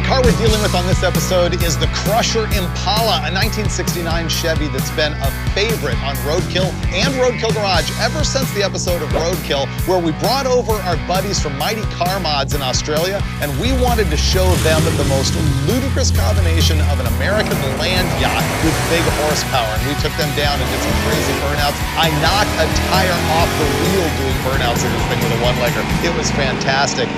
car we're dealing with on this episode is the Crusher Impala, a 1969 Chevy that's been a favorite on Roadkill and Roadkill Garage ever since the episode of Roadkill, where we brought over our buddies from Mighty Car Mods in Australia, and we wanted to show them the most ludicrous combination of an American land yacht with big horsepower. And we took them down and did some crazy burnouts. I knocked a tire off the wheel doing burnouts in this thing with a one-legger. It was fantastic.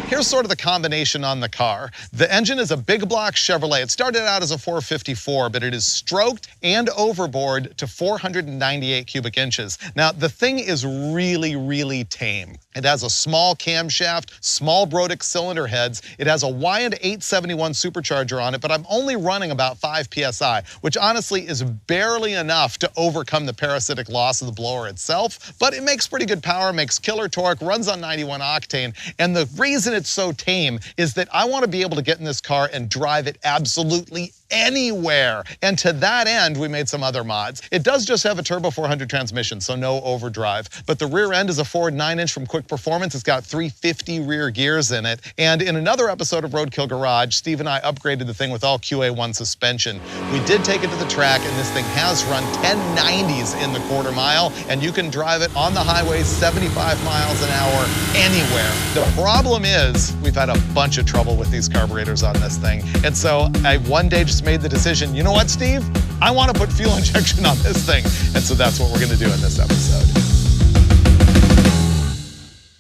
Here's sort of the combination on the car. The engine is a big block Chevrolet. It started out as a 454, but it is stroked and overboard to 498 cubic inches. Now, the thing is really, really tame. It has a small camshaft, small Brodick cylinder heads. It has a Wyand 871 supercharger on it, but I'm only running about 5 PSI, which honestly is barely enough to overcome the parasitic loss of the blower itself, but it makes pretty good power, makes killer torque, runs on 91 octane, and the reason it's so tame is that I want to be able to get in this car and drive it absolutely anywhere. And to that end, we made some other mods. It does just have a turbo 400 transmission, so no overdrive. But the rear end is a Ford 9-inch from Quick Performance. It's got 350 rear gears in it. And in another episode of Roadkill Garage, Steve and I upgraded the thing with all QA1 suspension. We did take it to the track, and this thing has run 1090s in the quarter mile, and you can drive it on the highway 75 miles an hour anywhere. The problem is, we've had a bunch of trouble with these carburetors on this thing. And so I one day just made the decision, you know what, Steve? I want to put fuel injection on this thing. And so that's what we're going to do in this episode.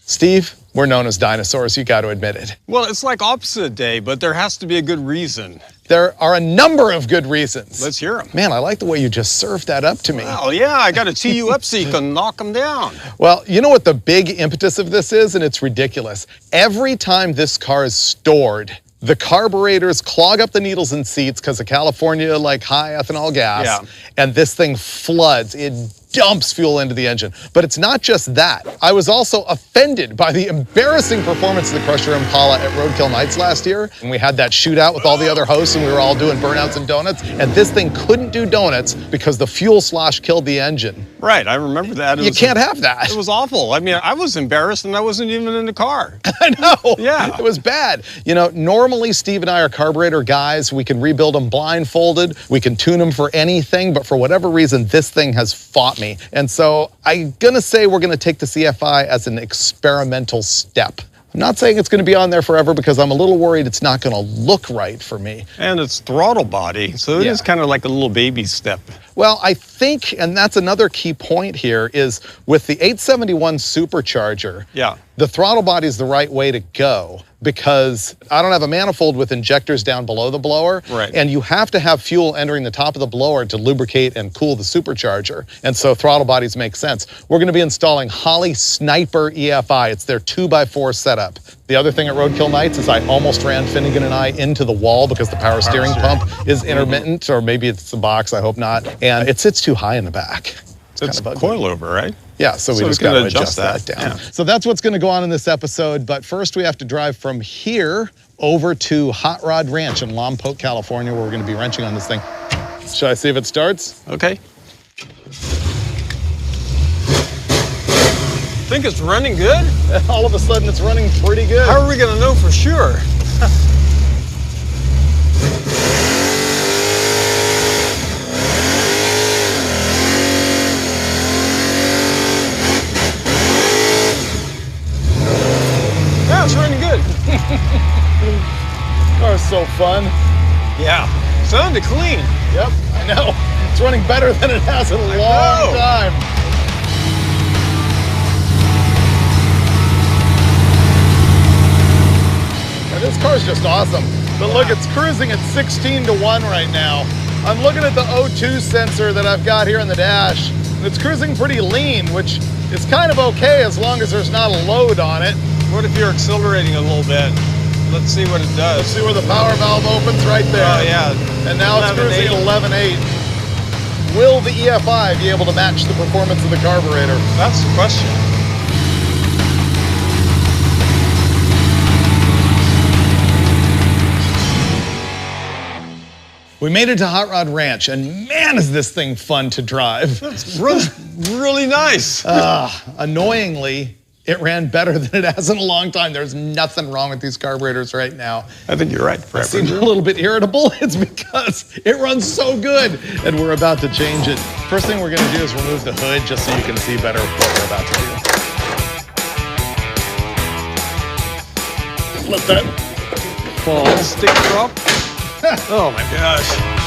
Steve, we're known as dinosaurs, you got to admit it. Well, it's like opposite day, but there has to be a good reason. There are a number of good reasons. Let's hear them. Man, I like the way you just served that up to me. Well, yeah, I got to tee you up so you can knock them down. Well, you know what the big impetus of this is, and it's ridiculous. Every time this car is stored, the carburetors clog up the needles and seats because of California, like high ethanol gas, and this thing floods. It dumps fuel into the engine. But it's not just that. I was also offended by the embarrassing performance of the Crusher Impala at Roadkill Nights last year. And we had that shootout with all the other hosts, and we were all doing burnouts and donuts. And this thing couldn't do donuts because the fuel slosh killed the engine. Right, I remember that. You can't have that. It was awful. I mean, I was embarrassed and I wasn't even in the car. I know. Yeah. It was bad. You know, normally Steve and I are carburetor guys. We can rebuild them blindfolded. We can tune them for anything. But for whatever reason, this thing has fought me. And so I'm gonna say we're gonna take the CFI as an experimental step. I'm not saying it's gonna be on there forever because I'm a little worried it's not gonna look right for me. And it's throttle body, so it is kind of like a little baby step. Well, I think, and that's another key point here, is with the 871 supercharger, the throttle body is the right way to go because I don't have a manifold with injectors down below the blower, and you have to have fuel entering the top of the blower to lubricate and cool the supercharger, and so throttle bodies make sense. We're going to be installing Holley Sniper EFI. It's their 2x4 setup. The other thing at Roadkill Nights is I almost ran Finnegan and I into the wall because the power steering pump is intermittent, or maybe it's the box, I hope not, and it sits too high in the back. It's coilover, right? Yeah, so we just got to adjust that down. Yeah. So that's what's going to go on in this episode, but first we have to drive from here over to Hot Rod Ranch in Lompoc, California, where we're going to be wrenching on this thing. Should I see if it starts? Okay. Think it's running good? All of a sudden it's running pretty good. How are we going to know for sure? Yeah, it's running good. Car's so fun. Yeah, sounded clean. Yep, I know. It's running better than it has in a long time. This car's just awesome. But look, it's cruising at 16:1 right now. I'm looking at the O2 sensor that I've got here on the dash, and it's cruising pretty lean, which is kind of okay as long as there's not a load on it. What if you're accelerating a little bit? Let's see what it does. Let's see where the power valve opens right there. Oh, yeah. And now it's cruising at 11.8. Will the EFI be able to match the performance of the carburetor? That's the question. We made it to Hot Rod Ranch, and man, is this thing fun to drive. It's really nice. Annoyingly, It ran better than it has in a long time. There's nothing wrong with these carburetors right now. I think you're right. I seem a little bit irritable. It's because it runs so good, and we're about to change it. First thing we're gonna do is remove the hood just so you can see better what we're about to do. Let that fall, stick drop. Oh my gosh.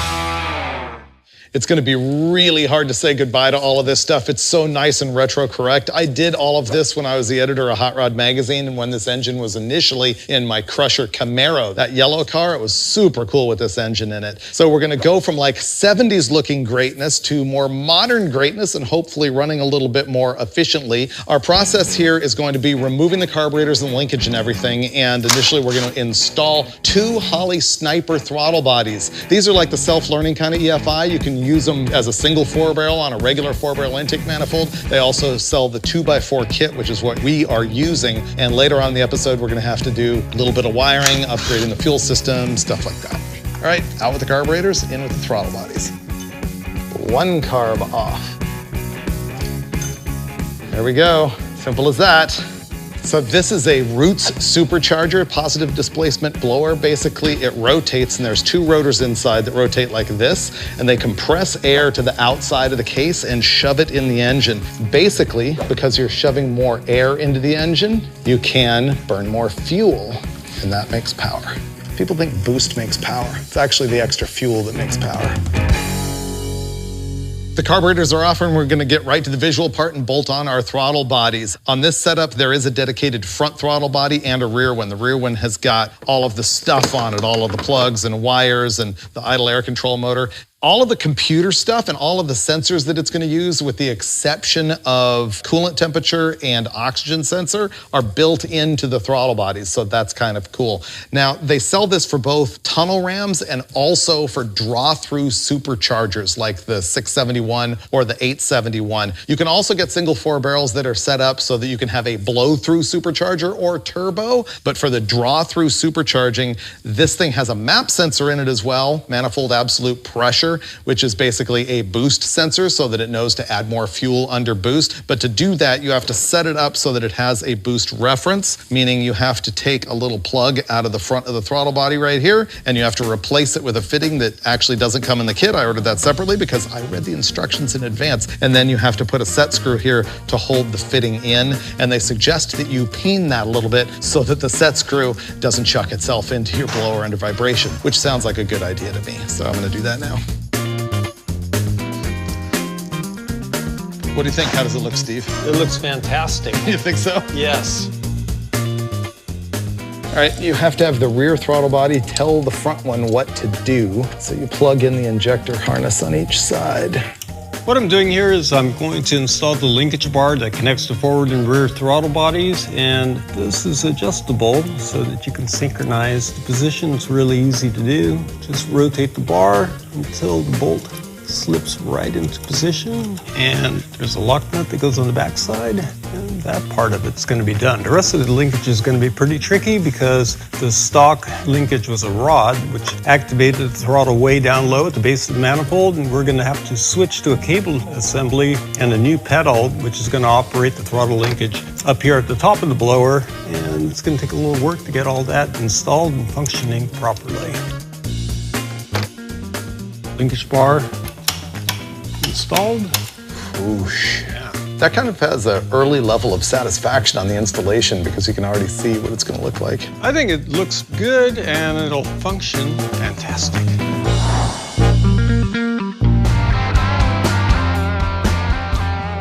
It's going to be really hard to say goodbye to all of this stuff. It's so nice and retro correct. I did all of this when I was the editor of Hot Rod Magazine and when this engine was initially in my Crusher Camaro. That yellow car, it was super cool with this engine in it. So we're going to go from like 70s looking greatness to more modern greatness and hopefully running a little bit more efficiently. Our process here is going to be removing the carburetors and linkage and everything. And initially we're going to install 2 Holley Sniper throttle bodies. These are like the self-learning kind of EFI. You can use them as a single 4-barrel on a regular 4-barrel intake manifold. They also sell the 2x4 kit, which is what we are using. And later on in the episode, we're gonna have to do a little bit of wiring, upgrading the fuel system, stuff like that. All right, out with the carburetors, in with the throttle bodies. 1 carb off. There we go, simple as that. So this is a Roots supercharger, positive displacement blower. Basically, it rotates, and there's 2 rotors inside that rotate like this, and they compress air to the outside of the case and shove it in the engine. Basically, because you're shoving more air into the engine, you can burn more fuel, and that makes power. People think boost makes power. It's actually the extra fuel that makes power. The carburetors are off and we're gonna get right to the visual part and bolt on our throttle bodies. On this setup, there is a dedicated front throttle body and a rear one. The rear one has got all of the stuff on it, all of the plugs and wires and the idle air control motor. All of the computer stuff and all of the sensors that it's going to use, with the exception of coolant temperature and oxygen sensor, are built into the throttle bodies, so that's kind of cool. Now, they sell this for both tunnel rams and also for draw-through superchargers like the 671 or the 871. You can also get single 4-barrels that are set up so that you can have a blow-through supercharger or turbo, but for the draw-through supercharging, this thing has a map sensor in it as well, manifold absolute pressure, which is basically a boost sensor so that it knows to add more fuel under boost. But to do that, you have to set it up so that it has a boost reference, meaning you have to take a little plug out of the front of the throttle body right here, and you have to replace it with a fitting that actually doesn't come in the kit. I ordered that separately because I read the instructions in advance. And then you have to put a set screw here to hold the fitting in, and they suggest that you peen that a little bit so that the set screw doesn't chuck itself into your blower under vibration, which sounds like a good idea to me. So I'm gonna do that now. What do you think? How does it look, Steve? It looks fantastic. You think so? Yes. All right, you have to have the rear throttle body tell the front one what to do. So you plug in the injector harness on each side. What I'm doing here is I'm going to install the linkage bar that connects the forward and rear throttle bodies, and this is adjustable so that you can synchronize the position. It's really easy to do. Just rotate the bar until the bolt slips right into position, and there's a lock nut that goes on the back side, and that part of it's going to be done. The rest of the linkage is going to be pretty tricky because the stock linkage was a rod which activated the throttle way down low at the base of the manifold, and we're going to have to switch to a cable assembly and a new pedal which is going to operate the throttle linkage up here at the top of the blower, and it's going to take a little work to get all that installed and functioning properly. Linkage bar installed. Whoosh. Yeah. That kind of has an early level of satisfaction on the installation because you can already see what it's going to look like. I think it looks good and it'll function fantastic.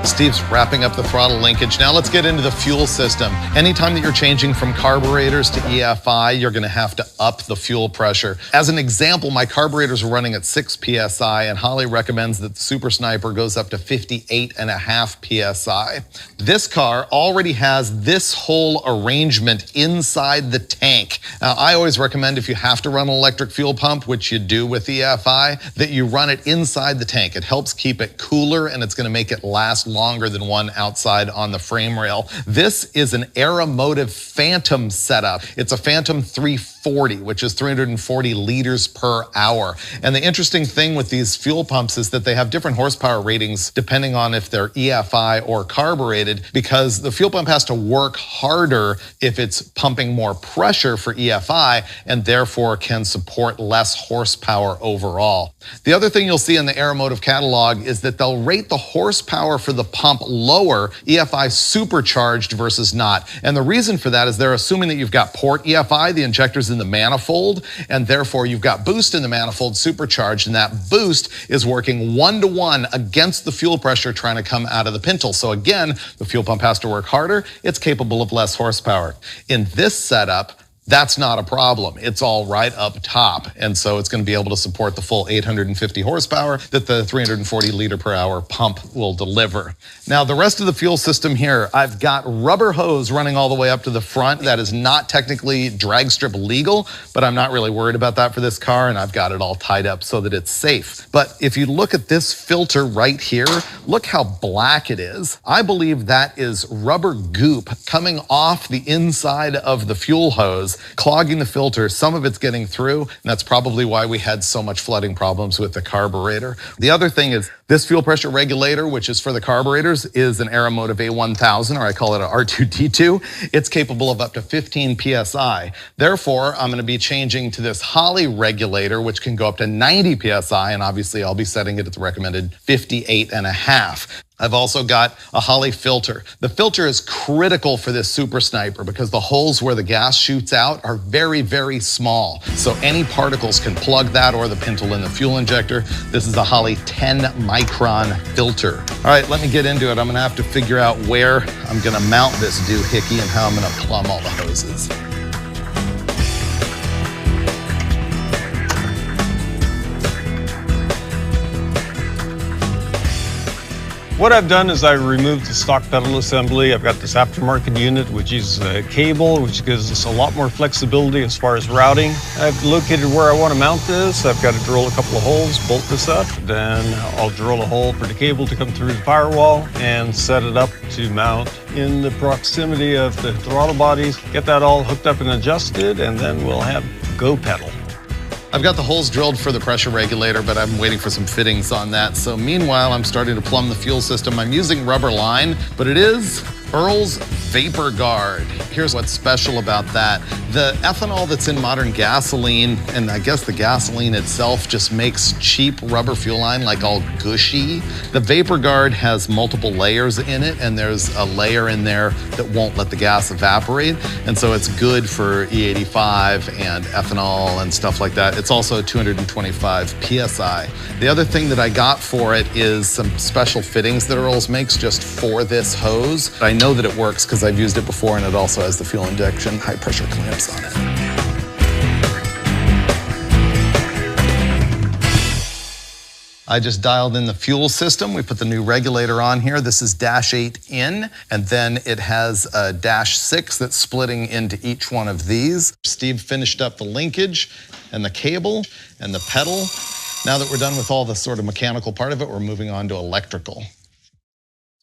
Steve's wrapping up the throttle linkage. Now let's get into the fuel system. Anytime that you're changing from carburetors to EFI, you're gonna have to up the fuel pressure. As an example, my carburetors are running at 6 PSI, and Holley recommends that the Super Sniper goes up to 58.5 PSI. This car already has this whole arrangement inside the tank. Now, I always recommend if you have to run an electric fuel pump, which you do with EFI, that you run it inside the tank. It helps keep it cooler, and it's gonna make it last longer than one outside on the frame rail. This is an Aeromotive Phantom setup. It's a Phantom 3 340, which is 340 liters per hour. And the interesting thing with these fuel pumps is that they have different horsepower ratings depending on if they're EFI or carbureted, because the fuel pump has to work harder if it's pumping more pressure for EFI and therefore can support less horsepower overall. The other thing you'll see in the Aeromotive catalog is that they'll rate the horsepower for the pump lower, EFI supercharged versus not. And the reason for that is they're assuming that you've got port EFI, the injectors in the manifold, and therefore you've got boost in the manifold supercharged, and that boost is working 1-to-1 against the fuel pressure trying to come out of the pintle. So again, the fuel pump has to work harder. It's capable of less horsepower. In this setup, that's not a problem. It's all right up top. And so it's going to be able to support the full 850 horsepower that the 340 liter per hour pump will deliver. Now, the rest of the fuel system here, I've got rubber hose running all the way up to the front. That is not technically drag strip legal, but I'm not really worried about that for this car, and I've got it all tied up so that it's safe. But if you look at this filter right here, look how black it is. I believe that is rubber goop coming off the inside of the fuel hose, clogging the filter. Some of it's getting through, and that's probably why we had so much flooding problems with the carburetor. The other thing is this fuel pressure regulator, which is for the carburetors, is an Aeromotive A1000, or I call it an R2D2. It's capable of up to 15 PSI. Therefore, I'm going to be changing to this Holley regulator, which can go up to 90 PSI, and obviously I'll be setting it at the recommended 58.5. I've also got a Holley filter. The filter is critical for this Super Sniper because the holes where the gas shoots out are very, very small. So any particles can plug that or the pintle in the fuel injector. This is a Holley 10 micron filter. All right, let me get into it. I'm gonna have to figure out where I'm gonna mount this doohickey and how I'm gonna plumb all the hoses. What I've done is I removed the stock pedal assembly. I've got this aftermarket unit, which is a cable, which gives us a lot more flexibility as far as routing. I've located where I want to mount this. I've got to drill a couple of holes, bolt this up. Then I'll drill a hole for the cable to come through the firewall and set it up to mount in the proximity of the throttle bodies. Get that all hooked up and adjusted, and then we'll have go pedal. I've got the holes drilled for the pressure regulator, but I'm waiting for some fittings on that. So meanwhile, I'm starting to plumb the fuel system. I'm using rubber line, but it is Earl's Vapor Guard. Here's what's special about that. The ethanol that's in modern gasoline, and I guess the gasoline itself, just makes cheap rubber fuel line like all gushy. The Vapor Guard has multiple layers in it, and there's a layer in there that won't let the gas evaporate. And so it's good for E85 and ethanol and stuff like that. It's also 225 PSI. The other thing that I got for it is some special fittings that Earl's makes just for this hose. I know that it works because I've used it before, and it also has the fuel injection high pressure clamps on it. I just dialed in the fuel system. We put the new regulator on here. This is -8 in, and then it has a -6 that's splitting into each one of these. Steve finished up the linkage and the cable and the pedal. Now that we're done with all the sort of mechanical part of it, we're moving on to electrical.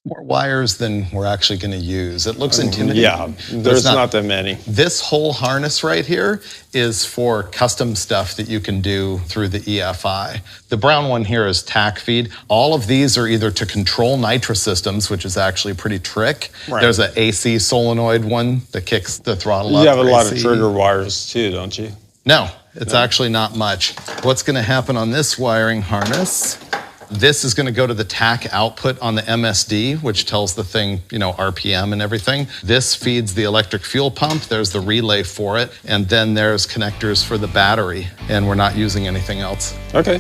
More wires than we're actually going to use. It looks intimidating. Yeah, there's not that many. This whole harness right here is for custom stuff that you can do through the EFI. The brown one here is tack feed. All of these are either to control nitrous systems, which is actually pretty trick. Right. There's an AC solenoid one that kicks the throttle up. You have a lot of trigger wires too, don't you? No, it's actually not much. What's going to happen on this wiring harness? This is going to go to the tack output on the MSD, which tells the thing, you know, RPM and everything. This feeds the electric fuel pump. There's the relay for it. And then there's connectors for the battery. And we're not using anything else. Okay.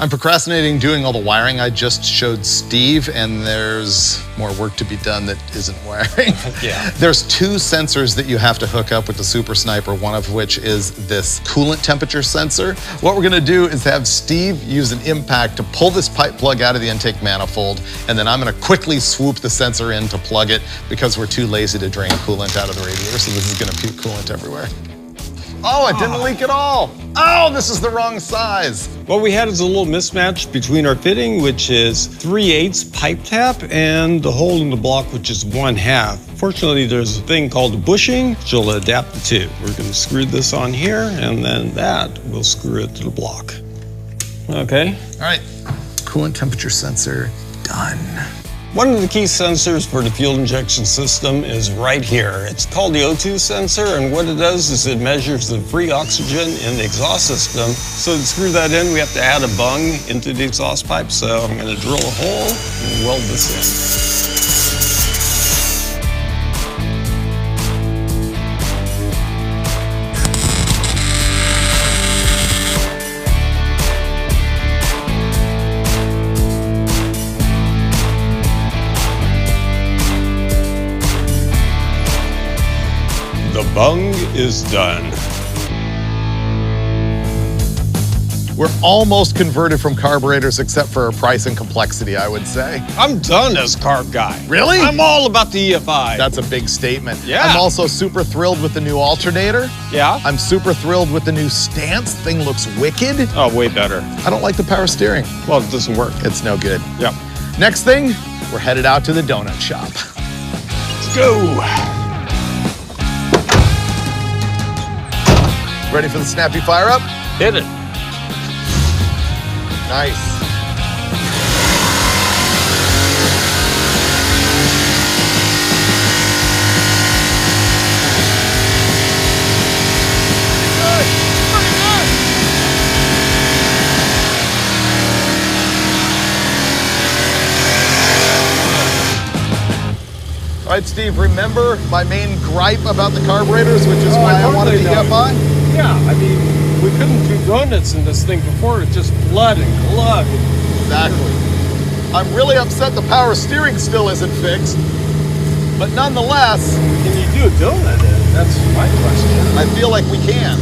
I'm procrastinating doing all the wiring. I just showed Steve, and there's more work to be done that isn't wiring. Yeah. There's 2 sensors that you have to hook up with the Super Sniper, one of which is this coolant temperature sensor. What we're gonna do is have Steve use an impact to pull this pipe plug out of the intake manifold, and then I'm gonna quickly swoop the sensor in to plug it because we're too lazy to drain coolant out of the radiator, so this is gonna puke coolant everywhere. Oh, it didn't leak at all. Oh, this is the wrong size. What we had is a little mismatch between our fitting, which is 3/8 pipe tap, and the hole in the block, which is 1/2. Fortunately, there's a thing called a bushing, which will adapt the two. We're going to screw this on here, and then that will screw it to the block. Okay. All right. Coolant temperature sensor, done. One of the key sensors for the fuel injection system is right here. It's called the O2 sensor, and what it does is it measures the free oxygen in the exhaust system. So to screw that in, we have to add a bung into the exhaust pipe. So I'm going to drill a hole and weld this in. The bung is done. We're almost converted from carburetors except for price and complexity, I would say. I'm done as carb guy. Really? I'm all about the EFI. That's a big statement. Yeah. I'm also super thrilled with the new alternator. Yeah? I'm super thrilled with the new stance. Thing looks wicked. Oh, way better. I don't like the power steering. Well, it doesn't work. It's no good. Yep. Next thing, we're headed out to the donut shop. Let's go. Ready for the snappy fire up? Hit it. Nice. All right, Steve, remember my main gripe about the carburetors, which is why I wanted the EFI? Yeah, I mean, we couldn't do donuts in this thing before. It's just blood and glug. Exactly. I'm really upset the power steering still isn't fixed, but nonetheless... Can you do a donut in? That's my question. I feel like we can.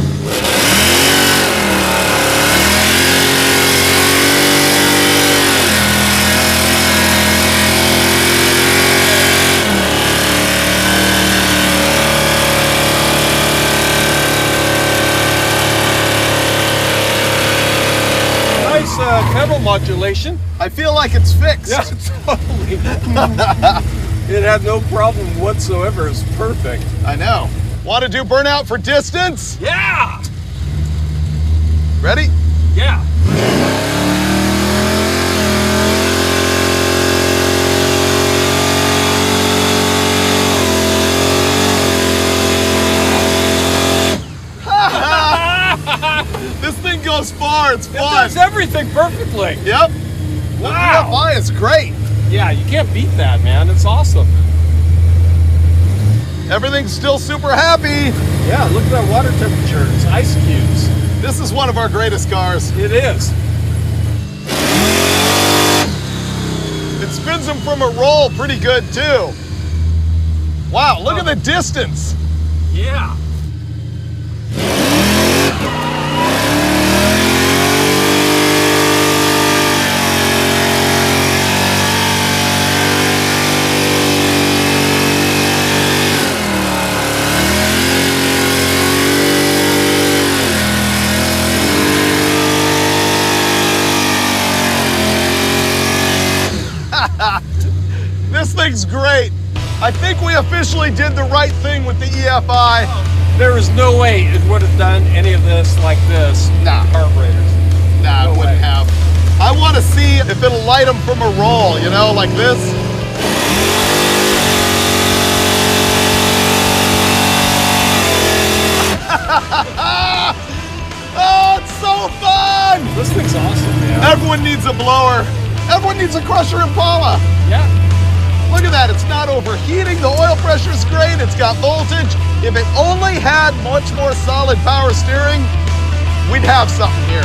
Pedal modulation. I feel like it's fixed. Yeah, totally. It had no problem whatsoever. It's perfect. I know. Want to do burnout for distance? Yeah. Ready? Yeah. This thing goes far. It's fun. It does everything perfectly. Yep. Wow. The EFI is great. Yeah, you can't beat that, man. It's awesome. Everything's still super happy. Yeah, look at that water temperature. It's ice cubes. This is one of our greatest cars. It is. It spins them from a roll pretty good, too. Wow, look at the distance. Yeah. This thing's great. I think we officially did the right thing with the EFI. There is no way it would have done any of this like this. Nah. Carburetors. Nah, No it wouldn't way. have. I want to see if it'll light them from a roll, you know, like this. Oh, it's so fun! This thing's awesome, man. Everyone needs a blower. Everyone needs a Crusher Impala. Yeah. Look at that, it's not overheating, the oil pressure's great, it's got voltage. If it only had much more solid power steering, we'd have something here.